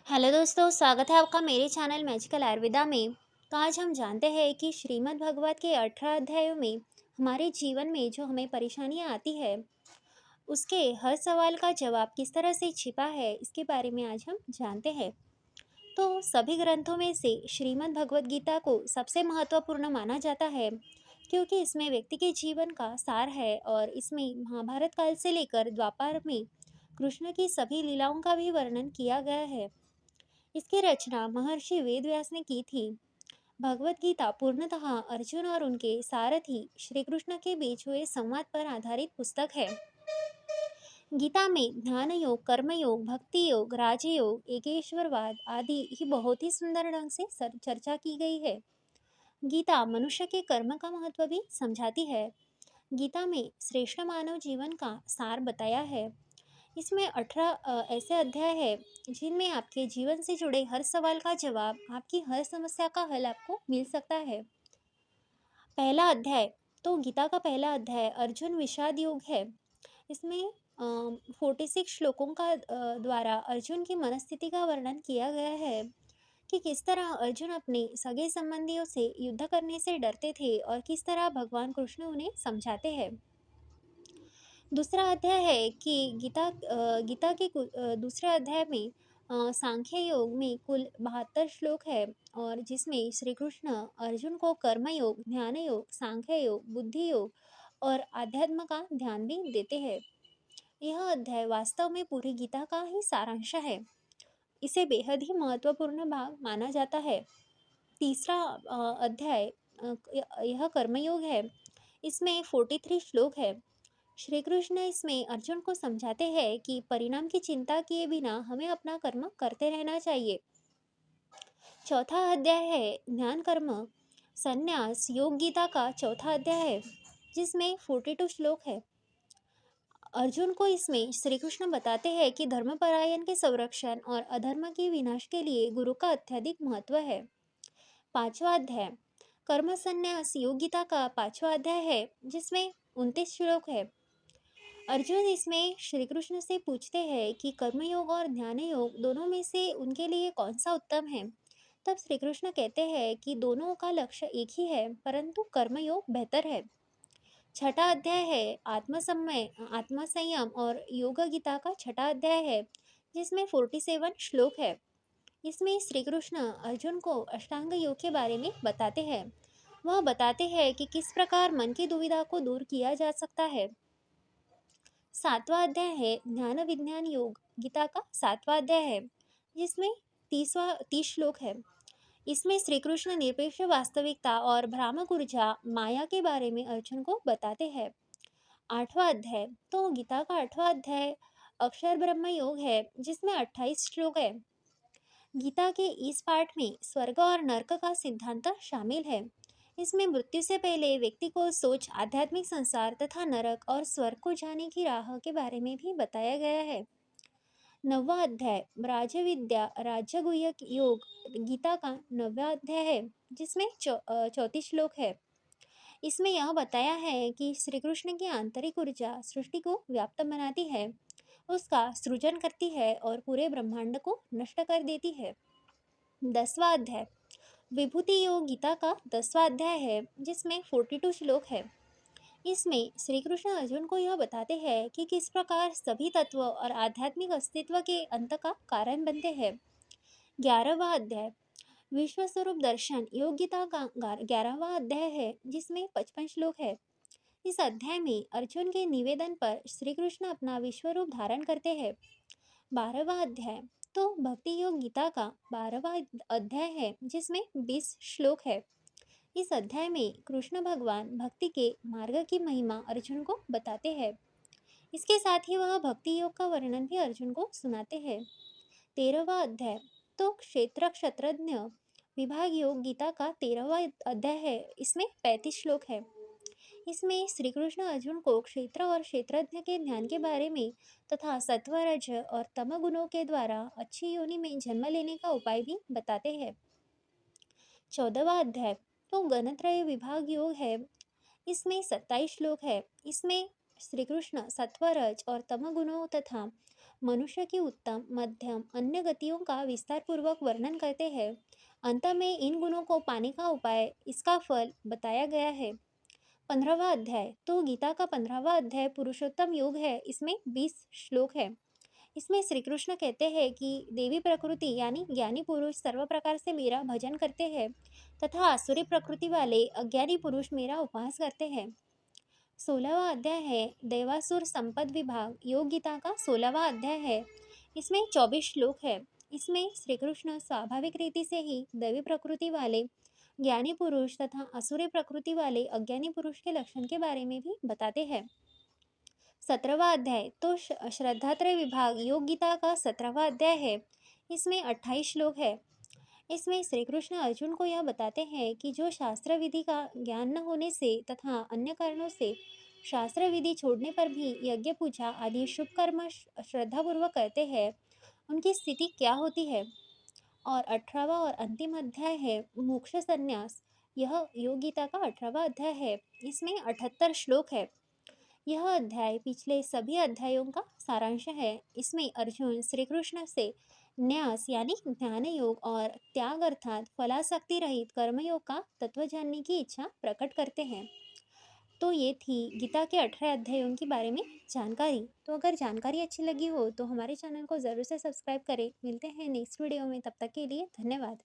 Hello दोस्तों, स्वागत है आपका मेरे चैनल मैजिकल आयुर्वेदा में। तो आज हम जानते हैं कि श्रीमद् भगवत के 18 अध्यायों में हमारे जीवन में जो हमें परेशानियां आती है उसके हर सवाल का जवाब किस तरह से छिपा है, इसके बारे में आज हम जानते हैं। तो सभी ग्रंथों में से श्रीमद् भगवत गीता को सबसे महत्वपूर्ण माना जाता है, क्योंकि इसमें व्यक्ति के जीवन का सार है और इसमें महाभारत काल से लेकर द्वापर में कृष्ण की सभी लीलाओं का भी वर्णन किया गया है। इसकी रचना महर्षि वेदव्यास ने की थी। भगवत गीता पूर्णतः अर्जुन और उनके सारथी श्री कृष्ण के बीच हुए संवाद पर आधारित पुस्तक है। गीता में ध्यान योग, कर्म योग, भक्ति योग, राजयोग, एकेश्वरवाद आदि ही बहुत ही सुंदर ढंग से चर्चा की गई है। गीता मनुष्य के कर्म का महत्व भी समझाती है। गीता में श्रेष्ठ मानव जीवन का सार बताया है। इसमें 18 ऐसे अध्याय हैं जिनमें आपके जीवन से जुड़े हर सवाल का जवाब, आपकी हर समस्या का हल आपको मिल सकता है। पहला अध्याय, तो गीता का पहला अध्याय अर्जुन विषाद योग है। इसमें 46 श्लोकों का द्वारा अर्जुन की मनस्थिति का वर्णन किया गया है कि किस तरह अर्जुन अपने सगे संबंधियों से युद्ध करने से डरते थे और किस तरह भगवान कृष्ण उन्हें समझाते हैं। दूसरा अध्याय है कि गीता के दूसरे अध्याय में सांख्य योग में कुल 72 श्लोक है, और जिसमें श्री कृष्ण अर्जुन को कर्म योग, ध्यान योग, सांख्य योग, बुद्धि योग और आध्यात्म का ध्यान भी देते हैं। यह अध्याय वास्तव में पूरी गीता का ही सारांश है। इसे बेहद ही महत्वपूर्ण भाग माना जाता है। तीसरा अध्याय यह कर्मयोग है। इसमें 43 श्लोक है। श्री कृष्ण इसमें अर्जुन को समझाते हैं कि परिणाम की चिंता किए बिना हमें अपना कर्म करते रहना चाहिए। चौथा अध्याय है ज्ञान कर्म संन्यास योग, गीता का चौथा अध्याय है, जिसमें 42 श्लोक है। अर्जुन को इसमें श्री कृष्ण बताते हैं कि धर्मपरायण के संरक्षण और अधर्म के विनाश के लिए गुरु का अत्यधिक महत्व है। पांचवा अध्याय कर्म संन्यास योग, गीता का पांचवा अध्याय है, जिसमें 29 श्लोक है। अर्जुन इसमें श्री कृष्ण से पूछते हैं कि कर्मयोग और ध्यान योग दोनों में से उनके लिए कौन सा उत्तम है। तब श्री कृष्ण कहते हैं कि दोनों का लक्ष्य एक ही है, परंतु कर्मयोग बेहतर है। छठा अध्याय है आत्मसंयम और योग, गीता का छठा अध्याय है, जिसमें 47 श्लोक है। इसमें श्री कृष्ण अर्जुन को अष्टांग योग के बारे में बताते हैं। वह बताते हैं कि किस प्रकार मन की दुविधा को दूर किया जा सकता है। सातवां अध्याय है ज्ञान विज्ञान योग, गीता का सातवां अध्याय है, जिसमें 30 श्लोक है। इसमें श्री कृष्ण निरपेक्ष वास्तविकता और भ्रामक ऊर्जा माया के बारे में अर्जुन को बताते हैं। आठवां अध्याय, तो गीता का आठवां अध्याय अक्षर ब्रह्म योग है, जिसमें 28 श्लोक है। गीता के इस पाठ में स्वर्ग और नरक का सिद्धांत शामिल है। इसमें मृत्यु से पहले व्यक्ति को सोच आध्यात्मिक संसार तथा नरक और स्वर्ग को जाने की राह के बारे में भी बताया गया है। नौवां अध्याय राज विद्या राज्य गुह्यक योग, गीता का नौवां अध्याय है, जिसमें 34 श्लोक है। इसमें यह बताया है कि श्री कृष्ण की आंतरिक ऊर्जा सृष्टि को व्याप्त बनाती है, उसका सृजन करती है और पूरे ब्रह्मांड को नष्ट कर देती है। 10वां अध्याय विभूति योग, गीता का 10वां अध्याय है, जिसमें 42 श्लोक है। इसमें श्री कृष्ण अर्जुन को यह बताते हैं कि किस प्रकार सभी तत्व और आध्यात्मिक अस्तित्व के अंत का कारण बनते हैं। 11वां अध्याय विश्व स्वरूप दर्शन योग, गीता का 11वां अध्याय है, जिसमें 55 श्लोक है। इस अध्याय में अर्जुन के निवेदन पर श्री कृष्ण अपना विश्व रूप धारण करते हैं। 12वां अध्याय, तो भक्ति योग, गीता का 12वां अध्याय है, जिसमें 20 श्लोक है। इस अध्याय में कृष्ण भगवान भक्ति के मार्ग की महिमा अर्जुन को बताते हैं। इसके साथ ही वह भक्ति योग का वर्णन भी अर्जुन को सुनाते हैं। 13वां अध्याय, तो क्षेत्र क्षत्रज्ञ विभाग योग, गीता का 13वां अध्याय है। इसमें 35 श्लोक है। इसमें श्री कृष्ण अर्जुन को क्षेत्र और क्षेत्रज्ञ के ध्यान के बारे में तथा सत्व, रज और तम गुणों के द्वारा अच्छी योनि में जन्म लेने का उपाय भी बताते हैं। 14वां अध्याय, तो गणत्रय विभाग योग है। इसमें 27 श्लोक है। इसमें श्री कृष्ण सत्व, रज और तम गुणों तथा मनुष्य की उत्तम, मध्यम, अन्य गतियों का विस्तार पूर्वक वर्णन करते हैं। अंत में इन गुणों को पाने का उपाय, इसका फल बताया गया है। 15वां अध्याय, तो गीता का 15वां अध्याय पुरुषोत्तम योग है। इसमें 20 श्लोक है। इसमें श्री कृष्ण कहते हैं कि देवी प्रकृति यानी ज्ञानी पुरुष सर्व प्रकार से मेरा भजन करते हैं तथा आसुरी प्रकृति वाले अज्ञानी पुरुष मेरा उपहास करते हैं। 16वां अध्याय है देवासुर संपद विभाग। योग गीता का 16वां अध्याय है। इसमें 24 श्लोक है। इसमें श्री कृष्ण स्वाभाविक रीति से ही दैवी प्रकृति वाले ज्ञानी पुरुष तथा असुरी प्रकृति वाले अज्ञानी पुरुष के लक्षण के बारे में भी बताते हैं। 17वां अध्याय, तो श्रद्धात्रय विभाग। योग गीता का 17वां अध्याय है। इसमें 28 श्लोक है। इसमें श्री कृष्ण अर्जुन को यह बताते हैं कि जो शास्त्र विधि का ज्ञान न होने से तथा अन्य कारणों से शास्त्र विधि छोड़ने पर भी यज्ञ पूजा आदि शुभ कर्म श्रद्धापूर्वक करते हैं, उनकी स्थिति क्या होती है। और 18वां और अंतिम अध्याय है मोक्ष संन्यास। यह योग गीता का 18वां अध्याय है। इसमें 78 श्लोक है। यह अध्याय पिछले सभी अध्यायों का सारांश है। इसमें अर्जुन श्री कृष्ण से न्यास यानी ज्ञान योग और त्याग अर्थात फलासक्ति रहित कर्मयोग का तत्व जानने की इच्छा प्रकट करते हैं। तो ये थी गीता के 18 अध्यायों के बारे में जानकारी। तो अगर जानकारी अच्छी लगी हो तो हमारे चैनल को ज़रूर से सब्सक्राइब करें। मिलते हैं नेक्स्ट वीडियो में, तब तक के लिए धन्यवाद।